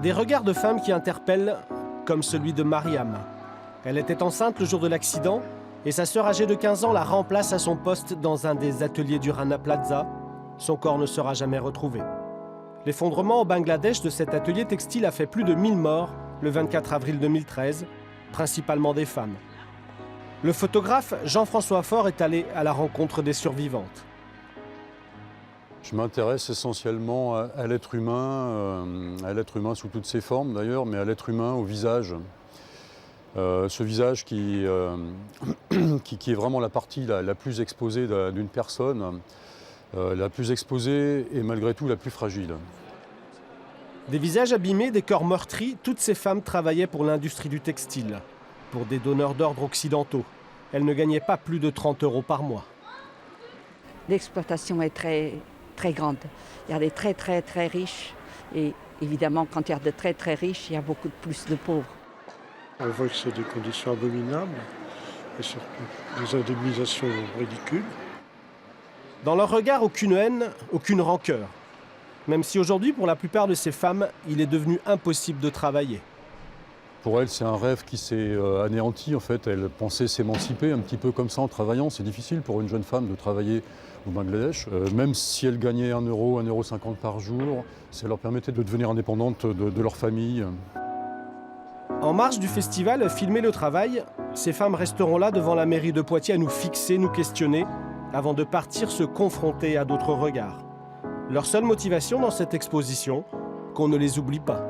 Des regards de femmes qui interpellent, comme celui de Mariam. Elle était enceinte le jour de l'accident et sa sœur âgée de 15 ans la remplace à son poste dans un des ateliers du Rana Plaza. Son corps ne sera jamais retrouvé. L'effondrement au Bangladesh de cet atelier textile a fait plus de 1000 morts le 24 avril 2013, principalement des femmes. Le photographe Jean-François Faure est allé à la rencontre des survivantes. Je m'intéresse essentiellement à l'être humain sous toutes ses formes d'ailleurs, mais à l'être humain, au visage. Ce visage qui est vraiment la partie la plus exposée d'une personne, la plus exposée et malgré tout la plus fragile. Des visages abîmés, des corps meurtris, toutes ces femmes travaillaient pour l'industrie du textile, pour des donneurs d'ordre occidentaux. Elles ne gagnaient pas plus de 30 € par mois. L'exploitation est très grande. Il y a des très riches et évidemment quand il y a de très riches, il y a beaucoup plus de pauvres. On voit que c'est des conditions abominables et surtout des indemnisations ridicules. Dans leur regard, aucune haine, aucune rancœur. Même si aujourd'hui, pour la plupart de ces femmes, il est devenu impossible de travailler. Pour elle, c'est un rêve qui s'est anéanti en fait. Elle pensait s'émanciper un petit peu comme ça en travaillant. C'est difficile pour une jeune femme de travailler au Bangladesh. Même si elle gagnait 1 €, 1,50 € par jour, ça leur permettait de devenir indépendantes de leur famille. En marge du festival Filmer le travail, ces femmes resteront là devant la mairie de Poitiers à nous fixer, nous questionner, avant de partir se confronter à d'autres regards. Leur seule motivation dans cette exposition, qu'on ne les oublie pas.